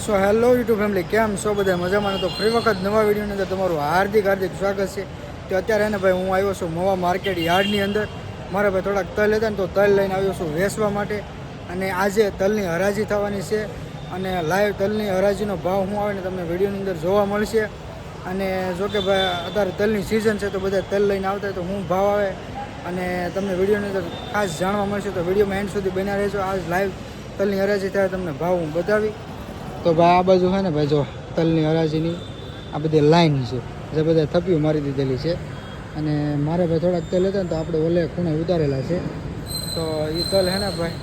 So hello YouTube family, કેમ છો બધા મજામાં? તો ફરી વખત નવા વિડીયોની અંદર તમારું હાર્દિક સ્વાગત છે. તો અત્યારે એને ભાઈ હું આવ્યો છું મવા માર્કેટ યાર્ડની અંદર. મારા ભાઈ થોડાક તલ હતા ને, તો તલ લઈને આવ્યો છું વેચવા માટે. અને આજે તલની હરાજી થવાની છે અને લાઈવ તલની હરાજીનો ભાવ શું આવે ને તમને વિડીયોની અંદર જોવા મળશે. અને જો કે ભાઈ અત્યારે તલની સિઝન છે, તો બધા તલ લઈને આવતા હોય તો શું ભાવ આવે અને તમને વિડીયોની અંદર ખાસ જાણવા મળશે. તો વિડીયોમાં એન્ડ સુધી બન્યા રહેજો. આજ લાઈવ તલની હરાજી થાય તમને ભાવ હું બતાવી. તો ભાઈ આ બાજુ છે ને ભાઈ, જો તલની હરાજીની આ બધી લાઈન છે, જે બધા થપ્પીઓ મારી દીધેલી છે. અને મારે ભાઈ થોડાક તલ હતા ને, તો આપણે ઓલે ખૂણે ઉતારેલા છે. તો એ તલ છે ને ભાઈ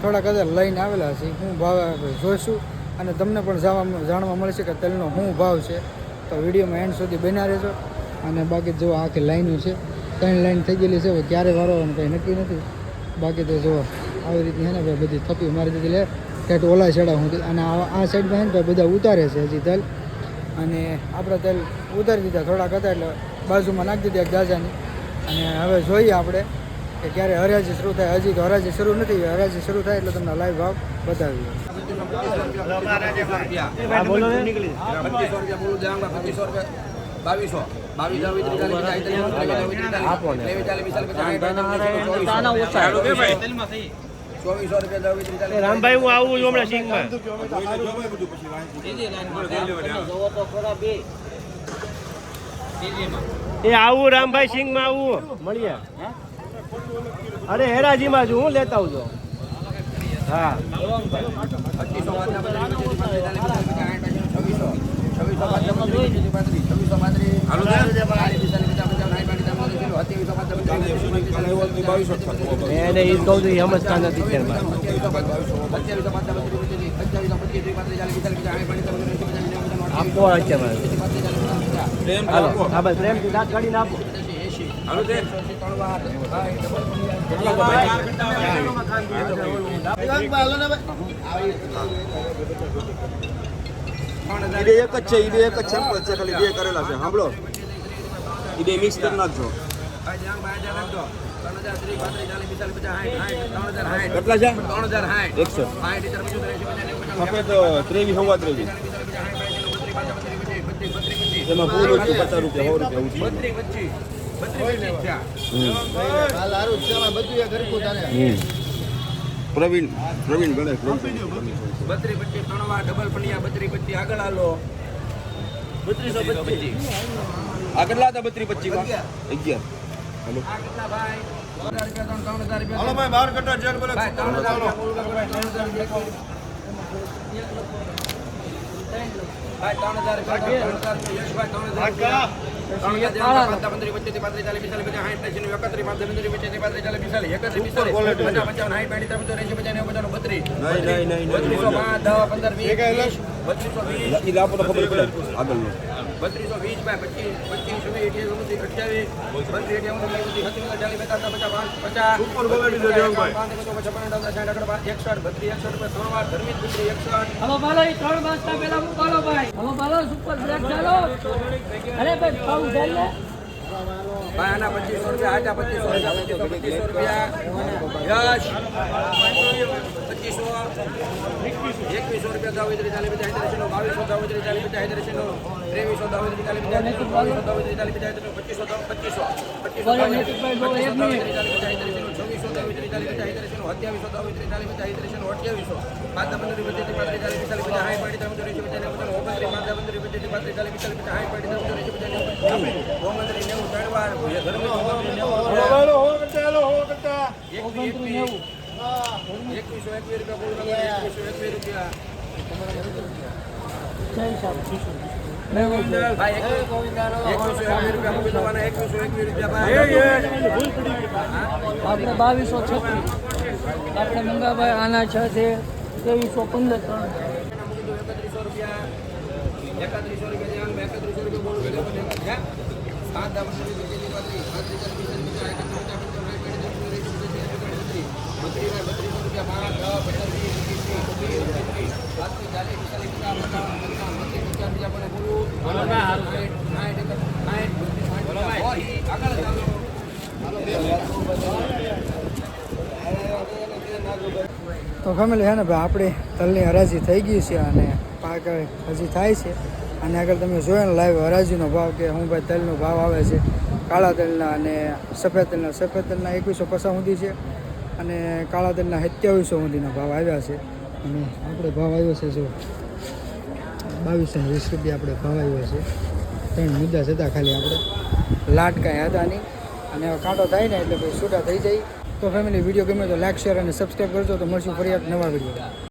થોડાક બધા લઈને આવેલા છે. શું ભાવ આવે જોઈશું અને તમને પણ જાણવા મળશે કે તલનો શું ભાવ છે. તો વિડીયોમાં એન્ડ સુધી બન્યા રહેજો. અને બાકી જો આખી લાઈનો છે, 3 લાઈન થઈ ગયેલી છે. હવે ક્યારે વારો આવે કંઈ નક્કી નથી. બાકી તો જો આવી રીતે છે ને ભાઈ બધી થપ્પીઓ મારી દીધેલી ઠેઠ ઓલા છેડા હું. અને આ સાઈડમાં છે ને બધા ઉતારે છે હજી તલ. અને આપણે તલ ઉતારી દીધા થોડાક હતા, એટલે બાજુમાં નાખી દીધા એક દાજાની. અને હવે જોઈએ આપણે કે ક્યારે હરાજી શરૂ થાય. હજી તો હરાજી શરૂ નથી. હરાજી શરૂ થાય એટલે તમને લાઈવ ભાવ બતાવીએ. રામભાઈ હું આવું છું હમણાં સિંગમાં. એ આવું રામભાઈ સિંગમાં આવું મળીએ. અરે હેરાજીમાં છું, હું લેતા આવજો. હા એને એ કહું છું સમજતા નથી. આપો હાલો હા ભાઈ પ્રેમથી દાંત કાઢીને આપો. ઈડે એક જ છે, ઈડે એક જ સેમ્પલ છે, ખાલી 2 કરેલા છે. સાંભળો, ઈડે મિક્સ કરી નાખજો. કેટલા છે? 100. સફેદ 23 હવા 23. એમાં પૂરું છે 50 રૂપિયા 100 રૂપિયા. પ્રવીણ ગણેશ 32 ત્રણવા ડબલ પનિયા 32 આગળ હાલો 3225 આગળ લાતા 3225 11 હાલો આ કેટલા ભાઈ 3000 રૂપિયા હાલો ભાઈ બહાર કટા જેક બોલે 3000 હાલો ભાઈ 3000 રૂપિયા 2500 રૂપિયા યશ 2500 રૂપિયા દાવેદરી ચાલી 2200 દાવેદરી ચાલી 2300 દાવેદરી ચાલી 2200 દાવેદરી ચાલી 2500 આપણે 2236 આપણે મંગાભાઈ આના 6 છે 2315 3100 રૂપિયા 3100 રૂપિયા તો ફેમિલી છે ને ભાઈ, આપણે તલની હરાજી થઈ ગઈ છે અને પાક હજી થાય છે. અને આગળ તમે જોયો ને લાઈવ હરાજીનો ભાવ કે હું ભાઈ તલનો ભાવ આવે છે કાળા તલના અને સફેદ તલના. સફેદ તલના 2150 સુધી છે અને કાળા તલના 2700 સુધીના ભાવ આવ્યા છે. અને આપણે ભાવ આવ્યો છે જો 2220 રૂપિયા આપણે ભાવ આવ્યો છે. 3 મુદ્દા હતા ખાલી, આપણે લાટ કાંઈ હતા નહીં. અને હવે કાંટો થાય ને એટલે ભાઈ છૂટા થઈ જાય. તો ફેમિલી વિડીયો ગમે તો લાઈક શેર અને સબસ્ક્રાઈબ કરજો. તો મળશું ફરી એક નવા વિડીયો.